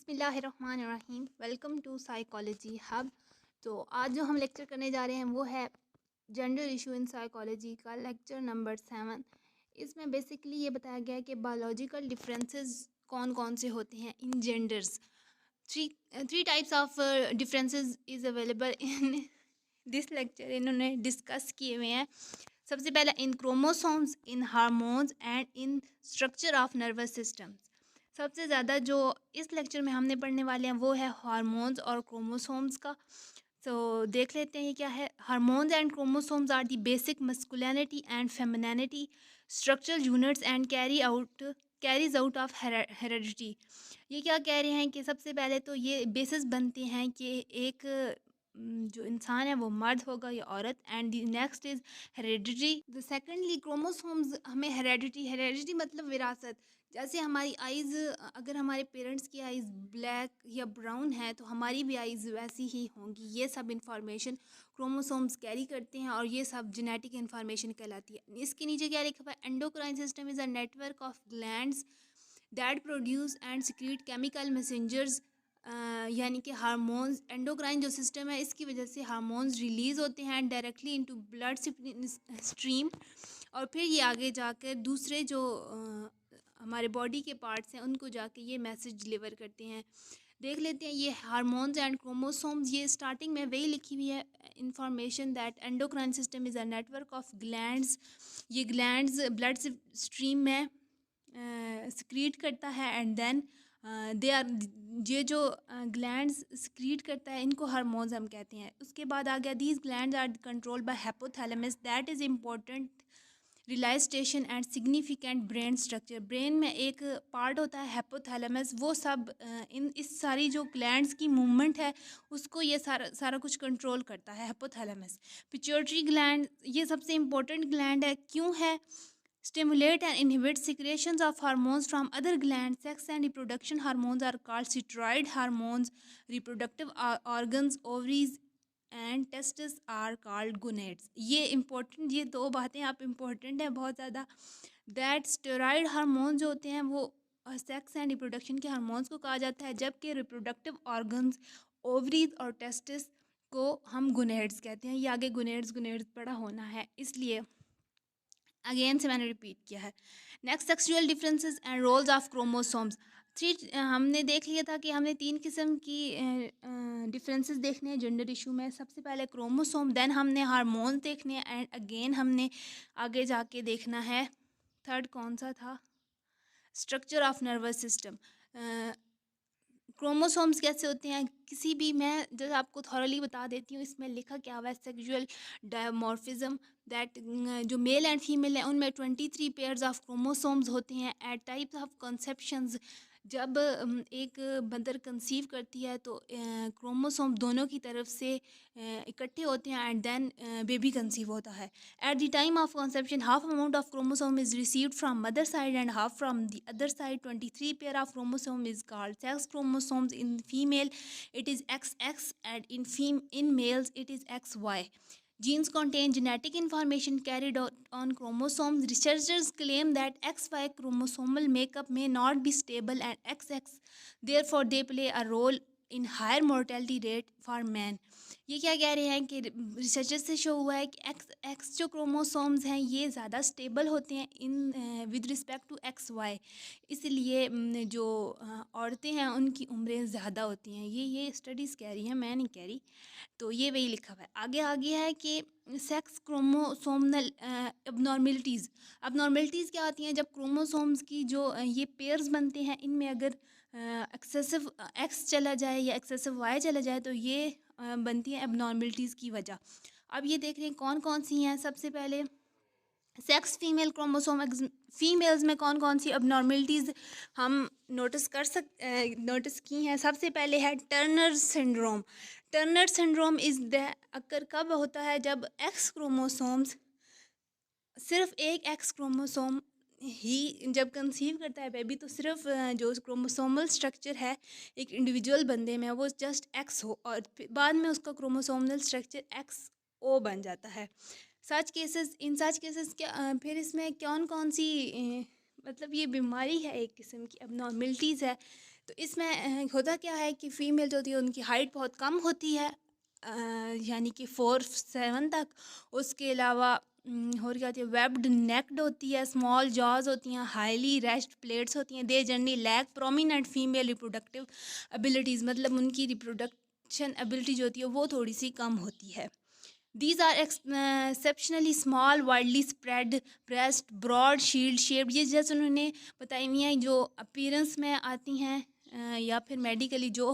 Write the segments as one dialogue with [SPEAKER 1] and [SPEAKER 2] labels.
[SPEAKER 1] बिस्मिल्लाहिर्रहमानिर्रहीम। Welcome to psychology hub. तो आज जो हम लेक्चर करने जा रहे हैं वो है जेंडर इशू इन साइकोलॉजी का लेक्चर नंबर 7। इसमें बेसिकली ये बताया गया है कि बायोलॉजिकल डिफरेंसेस कौन कौन से होते हैं इन genders. Three types of differences is available in this lecture. इन्होंने डिस्कस किए हुए हैं। सबसे पहला in chromosomes, in hormones and in structure of nervous system. सबसे ज़्यादा जो इस लेक्चर में हमने पढ़ने वाले हैं वो है हार्मोन्स और क्रोमोसोम्स का। तो देख लेते हैं क्या है। Hormones and chromosomes are the basic masculinity and femininity structural units and carries out of heredity. ये क्या कह रहे हैं कि सबसे पहले तो ये बेसिस बनते हैं कि एक जो इंसान है वो मर्द होगा या औरत। And the next is heredity. The secondly chromosomes हमें हेरेडिटी मतलब विरासत। जैसे हमारी आइज़, अगर हमारे पेरेंट्स की आइज़ ब्लैक या ब्राउन है तो हमारी भी आइज़ वैसी ही होंगी। ये सब इंफॉर्मेशन क्रोमोसोम्स कैरी करते हैं और ये सब जेनेटिक इंफॉर्मेशन कहलाती है। इसके नीचे क्या लिखा हुआ है, endocrine system is a network of glands that produce and secrete chemical messengers. यानी कि हार्मोन्स, एंडोक्राइन जो सिस्टम है इसकी वजह से हार्मोन्स रिलीज़ होते हैं डायरेक्टली इनटू ब्लड स्ट्रीम, और फिर ये आगे जाकर दूसरे जो हमारे बॉडी के पार्ट्स हैं उनको जाके ये मैसेज डिलीवर करते हैं। देख लेते हैं ये हार्मोन्स एंड क्रोमोसोम्स। ये स्टार्टिंग में वही लिखी हुई है information that endocrine system is a network of glands. ये ग्लैंड्स ब्लड स्ट्रीम में सिक्रीट करता है एंड देन दे आर, ये जो ग्लैंड्स सिक्रीट करता है इनको हार्मोन्स हम कहते हैं। उसके बाद आ गया these glands are controlled by hypothalamus that is important realisation and significant brain structure. Brain में एक पार्ट होता है हाइपोथैलेमस, वो सब इन इस सारी जो ग्लैंड्स की मूवमेंट है उसको ये सारा कुछ कंट्रोल करता है हाइपोथैलेमस। पिट्यूटरी ग्लैंड ये सबसे इम्पोर्टेंट ग्लैंड है। क्यों है? Stimulate and inhibit secretions of hormones from other glands. Sex and reproduction hormones are called steroid hormones. Reproductive organs, ovaries and testes are called gonads. ये important, ये दो बातें आप important है बहुत ज़्यादा। That steroid hormones जो होते हैं वो सेक्स एंड रिप्रोडक्शन के हार्मोन्स को कहा जाता है, जबकि रिप्रोडक्टिव ऑर्गन्स, ओवरीज और टेस्टिस को हम गोनेड्स कहते हैं। ये आगे गोनेड्स पड़ा होना है, इसलिए अगेन से मैंने रिपीट किया है। Next, sexual differences and roles of chromosomes. हमने देख लिया था कि हमने 3 किस्म की डिफरेंसेस देखने हैं जेंडर इशू में। सबसे पहले क्रोमोसोम, देन हमने हार्मोन देखने हैं एंड अगेन हमने आगे जाके देखना है थर्ड कौन सा था, structure of nervous system. Chromosomes कैसे होते हैं किसी भी, मैं जैसे आपको थॉरली बता देती हूँ। इसमें लिखा क्या हुआ है, सेक्सुअल डायमॉर्फिज्म दैट जो मेल एंड फीमेल है उनमें 23 पेयर्स ऑफ क्रोमोसोम्स होते हैं। एट टाइप्स ऑफ कंसेप्शंस, जब एक मदर कंसीव करती है तो क्रोमोसोम दोनों की तरफ से इकट्ठे होते हैं एंड देन बेबी कंसीव होता है। At the time of conception half amount of chromosome is received from mother side and half from the other side. 23 pair of chromosome is called sex chromosomes. In female it is XX and in males it is XY. Genes contain genetic information carried on chromosomes. Researchers claim that XY chromosomal makeup may not be stable and XX, therefore they play a role in higher mortality rate for men. ये क्या कह रहे हैं कि researcher से show हुआ है कि एक्स जो क्रोमोसोम्स हैं ये ज़्यादा स्टेबल होते हैं in with respect to XY, इसलिए जो औरतें हैं उनकी उम्रें ज़्यादा होती हैं। ये स्टडीज़ कह रही हैं, मैं नहीं कह रही। तो ये वही लिखा हुआ है। आगे है कि सेक्स क्रोमोसोमल अबनॉर्मेलिटीज़ क्या आती हैं जब क्रोमोसोम्स की जो ये पेयर्स बनते हैं इनमें अगर एक्सेसिव एक्स चला जाए या एक्सेसिव वाई चला जाए तो ये बनती हैं एबनॉर्मेलिटीज़ की वजह। अब ये देख रहे हैं कौन कौन सी हैं। सबसे पहले सेक्स फीमेल क्रोमोसोम, फीमेल्स में कौन कौन सी अबनॉर्मेलिटीज़ हम नोटिस की हैं। सबसे पहले है Turner syndrome. Turner syndrome is the occur कब होता है, जब एक्स क्रोमोसोम्स, सिर्फ एक एक्स क्रोमोसोम ही जब कंसीव करता है बेबी तो सिर्फ जो क्रोमोसोमल स्ट्रक्चर है एक इंडिविजुअल बंदे में वो जस्ट एक्स हो और बाद में उसका क्रोमोसोमल स्ट्रक्चर XO बन जाता है। इन सच केसेस क्या फिर इसमें कौन कौन सी मतलब ये बीमारी है, एक किस्म की अबनॉर्मेलिटीज़ है तो इसमें होता क्या है कि फ़ीमेल जो होती है उनकी हाइट बहुत कम होती है, यानी कि 4'7" तक। उसके अलावा और क्या होती है, वेब्ड नेक्ड होती है, स्मॉल जॉज होती हैं, हाईली रेस्ट प्लेट्स होती हैं। They generally lack prominent female reproductive abilities, मतलब उनकी रिप्रोडक्शन एबिलिटी जो होती है वो थोड़ी सी कम होती है। These are exceptionally small, widely spread breast, broad shield shaped। ये जैसे उन्होंने बताई हुई हैं जो अपीयरेंस में आती हैं या फिर मेडिकली जो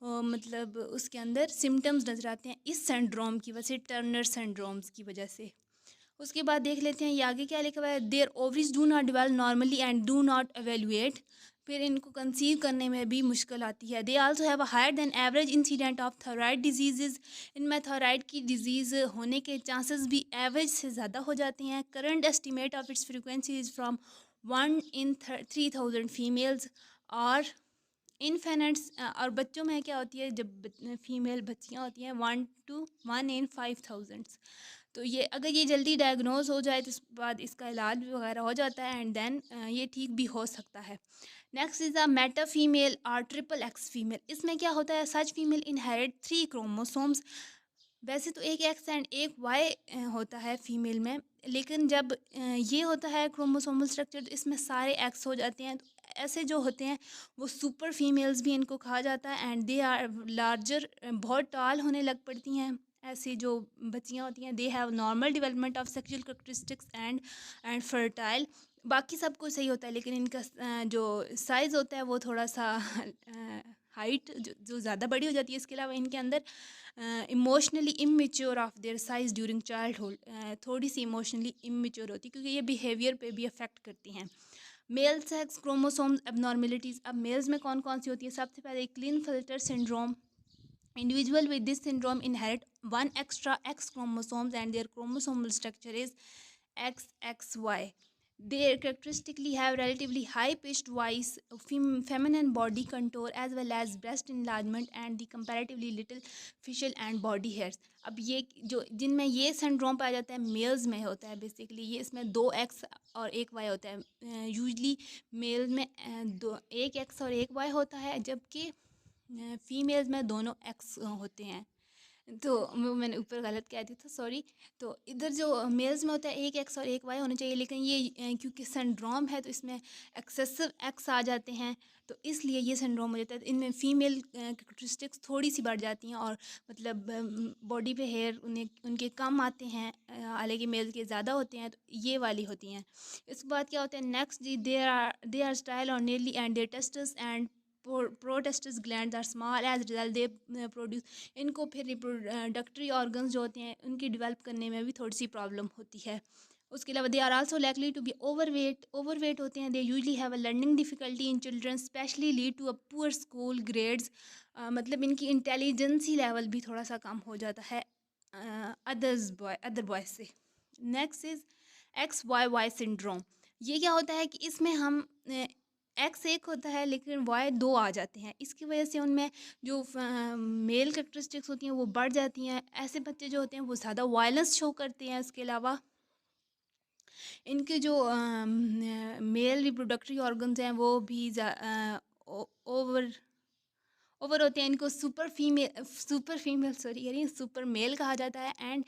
[SPEAKER 1] मतलब उसके अंदर सिम्टम्स नज़र आते हैं इस सिंड्रोम की वजह से, टर्नर सिंड्रोम्स की वजह से। उसके बाद देख लेते हैं ये आगे क्या लिखा हुआ है। Their ovaries do not develop normally and do not evaluate. फिर इनको कंसीव करने में भी मुश्किल आती है। They also have a higher than average incident of thyroid disease. इनमें थायराइड की डिजीज़ होने के चांसेस भी एवरेज से ज़्यादा हो जाते हैं। Current estimate of its frequency is from 1 in 3000 females और इन्फेनेंट्स। और बच्चों में क्या होती है, जब फीमेल बच्चियाँ होती हैं 1 to 1 in 5000। तो ये अगर ये जल्दी डायग्नोज हो जाए तो उसके बाद इसका इलाज वगैरह हो जाता है एंड देन ये ठीक भी हो सकता है। Next is the Meta female और ट्रिपल एक्स फीमेल। इसमें क्या होता है, सच फीमेल इनहेरिट 3 क्रोमोसोम्स। वैसे तो एक एक्स एंड एक वाई होता है फीमेल में, लेकिन जब ये होता है क्रोमोसोमल स्ट्रक्चर तो इसमें सारे एक्स हो जाते हैं। तो ऐसे जो होते हैं वो सुपर फीमेल्स भी इनको कहा जाता है एंड दे आर लार्जर, बहुत टाल होने लग पड़ती हैं। ऐसी जो बच्चियाँ होती हैं they have normal development of sexual characteristics and fertile. बाकी सब कुछ सही होता है, लेकिन इनका जो साइज़ होता है वो थोड़ा सा हाइट जो ज़्यादा बड़ी हो जाती है। इसके अलावा इनके अंदर emotionally immature of their size during childhood, थोड़ी सी इमोशनली इमेच्योर होती है क्योंकि ये बिहेवियर पे भी अफेक्ट करती हैं। Male sex chromosomes abnormalities. अब मेल्स में कौन कौन सी होती है, सबसे पहले क्लिनफेल्टर syndrome. Individual with this syndrome inherit one extra X chromosomes and their chromosomal structure is XXY. They characteristically have relatively high-pitched voice, feminine body contour, as well as breast enlargement and the comparatively little facial and body hairs. अब ये जो जिनमें ये syndrome पाया जाता है mails में होता है बेसिकली, ये इसमें 2 एक्स और 1 वाई होता है। यूजली मेल में एक एक्स और 1 वाई होता है, जबकि फीमेल्स में दोनों एक्स होते हैं। तो मैंने ऊपर गलत कह दी था, सॉरी। तो इधर जो मेल्स में होता है एक एक्स और 1 वाई होना चाहिए, लेकिन ये क्योंकि सिंड्रोम है तो इसमें एक्सेसिव एक्स आ जाते हैं, तो इसलिए ये सिंड्रोम हो जाता है। इनमें फ़ीमेल कैरेक्टरिस्टिक्स थोड़ी सी बढ़ जाती हैं और मतलब बॉडी पे हेयर उनके कम आते हैं, हालांकि मेल के ज़्यादा होते हैं। तो ये वाली होती हैं। इसके बाद क्या होता है नेक्स्ट जी, दे आर स्टाइल और nearly and their testes and prostates gland are small as result they produce. इनको फिर रिप्रोडक्टरी ऑर्गन्स जो होते हैं उनकी डेवलप करने में भी थोड़ी सी प्रॉब्लम होती है। उसके अलावा they are also likely to be overweight होते हैं। They usually have a learning difficulty in children specially lead to a poor school grades. मतलब इनकी इंटेलिजेंसी लेवल भी थोड़ा सा कम हो जाता है अदर बॉयज से। Next is XYY syndrome. ये क्या होता है कि इसमें हम एक्स एक होता है लेकिन वाई 2 आ जाते हैं। इसकी वजह से उनमें जो मेल कैरेक्टरिस्टिक्स होती हैं वो बढ़ जाती हैं। ऐसे बच्चे जो होते हैं वो ज़्यादा वायलेंस शो करते हैं। इसके अलावा इनके जो मेल रिप्रोडक्टरी ऑर्गन्स हैं वो भी ओवर होते हैं। इनको सुपर फीमेल यानी सुपर मेल कहा जाता है and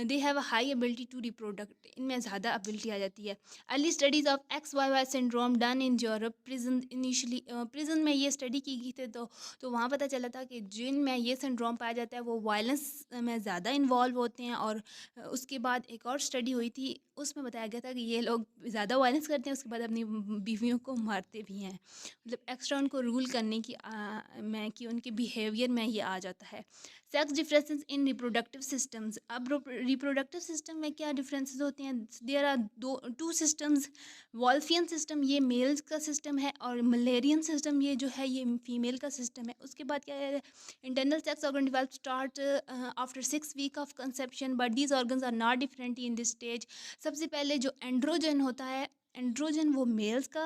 [SPEAKER 1] they have a high ability to reproduct. इनमें ज़्यादा एबिलिटी आ जाती है। Early studies of XYY syndrome done in Europe prison. Initially prison में ये स्टडी की गई थी, तो वहाँ पता चला था कि जिनमें ये सिंड्रोम पाया जाता है वो वायलेंस में ज़्यादा इन्वॉल्व होते हैं। और उसके बाद एक और स्टडी हुई थी, उसमें बताया गया था कि ये लोग ज़्यादा वायलेंस करते हैं, उसके बाद अपनी बीवियों को मारते भी हैं। मतलब एक्स्ट्रा उनको रूल करने की में कि उनके बिहेवियर में ये आ जाता है। Sex differences in reproductive systems. अब रिप्रोडक्टिव सिस्टम में क्या डिफरेंसेस होते हैं, there are 2 systems. Wolffian system ये मेल्स का सिस्टम है और मलेरियन सिस्टम ये जो है ये फीमेल का सिस्टम है। उसके बाद क्या है, internal sex organ develop start after 6 week of conception but these organs are not different in this stage. सबसे पहले जो एंड्रोजन होता है, एंड्रोजन वो मेल्स का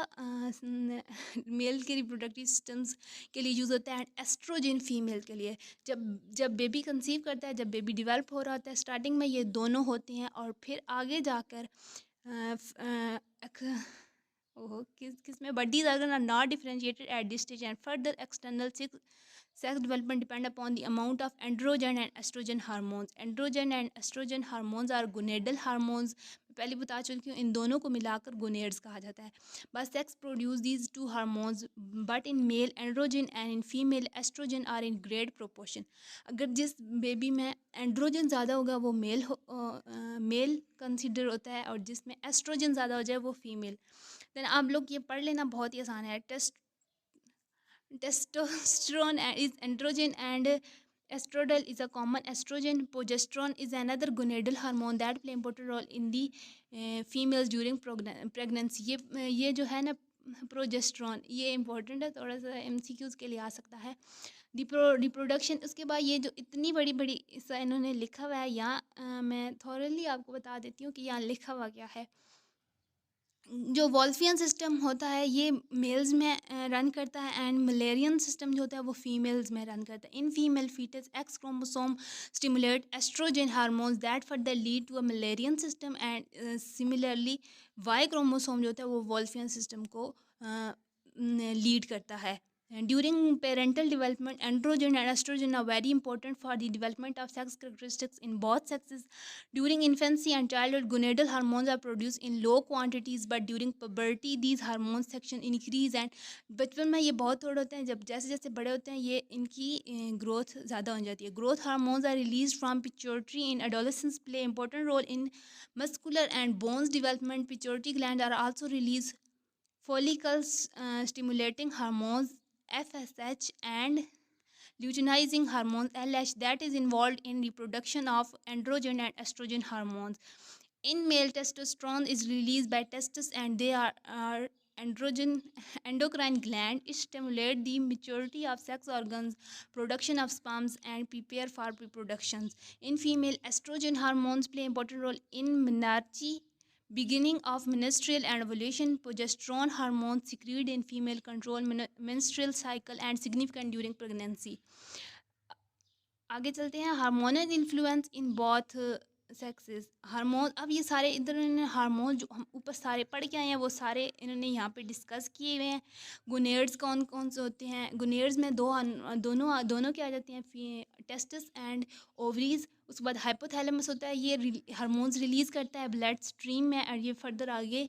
[SPEAKER 1] मेल के रिप्रोडक्टिव सिस्टम्स के लिए यूज़ होता है एंड एस्ट्रोजन फीमेल के लिए। जब बेबी कंसीव करता है, जब बेबी डिवेल्प हो रहा होता है, स्टार्टिंग में ये दोनों होते हैं और फिर आगे जाकर किस में, but these organ are not differentiated at this stage and further external sex development depend upon the amount of androgen and estrogen hormones. Androgen and estrogen hormones are gonadal hormones. मैं पहले बता चुकी हूँ, इन दोनों को मिलाकर गोनेड्स कहा जाता है. बस sex produce these two hormones but in male androgen and in female estrogen are in great proportion. अगर जिस बेबी में एंड्रोजन ज़्यादा होगा वो मेल कंसिडर होता है, और जिसमें एस्ट्रोजन ज़्यादा हो जाए वो फीमेल. देन आप लोग ये पढ़ लेना, बहुत ही आसान है. Testosterone is androgen and estradiol is a common estrogen. Progesterone is another gonadal hormone that play important role in the females during pregnancy. ये जो है ना प्रोजेस्ट्रॉन, ये इम्पोर्टेंट है, थोड़ा सा MCQs के लिए आ सकता है. रिप्रोडक्शन. उसके बाद ये जो इतनी बड़ी बड़ी इन्होंने लिखा हुआ है, यहाँ मैं थॉरली आपको बता देती हूँ कि यहाँ लिखा हुआ क्या है. जो वॉल्फियन सिस्टम होता है ये मेल्स में रन करता है, एंड मलेरियन सिस्टम जो होता है वो फीमेल्स में रन करता है. In female foetus X chromosome stimulate estrogen hormones that further lead to a Mullerian system, and similarly Y chromosome जो होता है वो वॉल्फियन सिस्टम को लीड करता है. During parental development, androgen and estrogen are very important for the development of sex characteristics in both sexes. During infancy and childhood, gonadal hormones are produced in low quantities, but during puberty, these hormone section increase. And बचपन में ये बहुत थोड़े होते हैं, जब जैसे जैसे बड़े होते हैं ये इनकी ग्रोथ ज़्यादा हो जाती है. Growth hormones are released from pituitary in adolescence, play important role in muscular and bones development. Pituitary gland are also release follicles stimulating hormones FSH and luteinizing hormone LH that is involved in reproduction of androgen and estrogen hormones. In male, testosterone is released by testes, and they are endocrine gland. It stimulate the maturity of sex organs, production of sperms, and prepare for reproductions. In female, estrogen hormones play important role in menarche, beginning of menstrual and ovulation. Progesterone hormones secreted in female control menstrual cycle and significant during pregnancy. आगे चलते हैं. Hormonal influence in both sexes. Hormone, अब ये सारे इधर इन्होंने hormone जो हम ऊपर सारे पढ़ के आए हैं वो सारे इन्होंने यहाँ पे डिस्कस किए हुए हैं. गोनेड्स कौन कौन से होते हैं. गोनेड्स में दोनों क्या आ जाती हैं, टेस्टिस एंड ओवरीज. उसके बाद हाइपोथैलेमस होता है, ये हार्मोन्स रिलीज़ करता है ब्लड स्ट्रीम में, और ये फर्दर आगे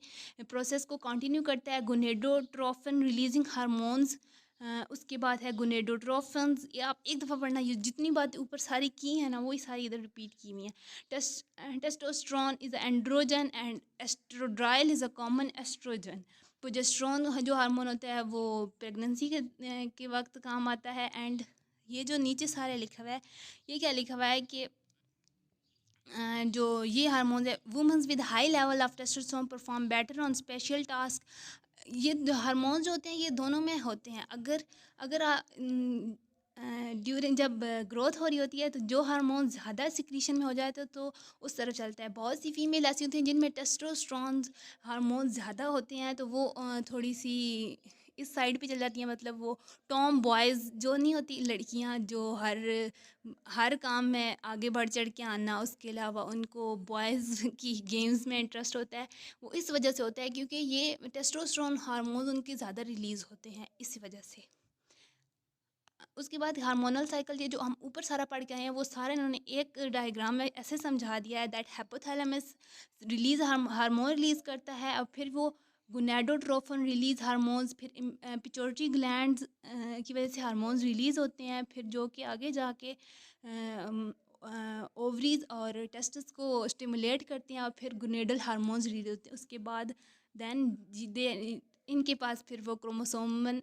[SPEAKER 1] प्रोसेस को कंटिन्यू करता है. Gonadotrophin releasing hormones. उसके बाद है गोनेडोट्रोफिन्स. ये आप एक दफ़ा पढ़ना, ये जितनी बातें ऊपर सारी की हैं ना वही सारी इधर रिपीट की हुई हैं. Testosterone is androgen and estradiol is a common estrogen. Progesterone जो हार्मोन होता है वो प्रेगनेंसी के वक्त काम आता है. एंड ये जो नीचे सारे लिखा हुआ है, ये क्या लिखा हुआ है कि जो ये हार्मोन्स है, women's with high level of testosterone perform better on special task. ये हार्मोन्स जो होते हैं ये दोनों में होते हैं. अगर ड्यूरिंग जब ग्रोथ हो रही होती है तो जो हार्मोन ज़्यादा सिक्रीशन में हो जाए तो उस तरफ चलता है. बहुत सी फीमेल ऐसी होती हैं जिनमें टेस्टोस्टेरोन हार्मोन ज़्यादा होते हैं तो वो थोड़ी सी इस साइड पे चल जाती हैं. मतलब वो टॉम बॉयज़ जो नहीं होती, लड़कियां जो हर काम में आगे बढ़ चढ़ के आना, उसके अलावा उनको बॉयज़ की गेम्स में इंटरेस्ट होता है, वो इस वजह से होता है क्योंकि ये टेस्टोस्टेरोन हार्मोन उनके ज़्यादा रिलीज़ होते हैं इसी वजह से. उसके बाद हार्मोनल साइकिल, ये जो हम ऊपर सारा पढ़ के आए हैं वो सारे इन्होंने एक डायग्राम में ऐसे समझा दिया है. That hypothalamus release hormone release करता है, और फिर वो गोनेडोट्रोफिन रिलीज़ हार्मोन्स, फिर पिट्यूटरी ग्लैंड्स की वजह से हार्मोन्स रिलीज़ होते हैं, फिर जो कि आगे जाके ओवरीज और टेस्टिस को स्टिमुलेट करते हैं, और फिर गोनेडल हार्मोन्स रिलीज होते हैं. उसके बाद देन इनके पास फिर वो क्रोमोसोमल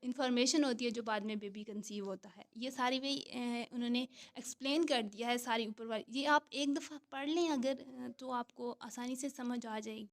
[SPEAKER 1] इंफॉर्मेशन होती है जो बाद में बेबी कंसीव होता है. ये सारी वही उन्होंने एक्सप्लेन कर दिया है सारी ऊपर वाली. ये आप एक दफ़ा पढ़ लें अगर तो आपको आसानी से समझ आ जाएगी.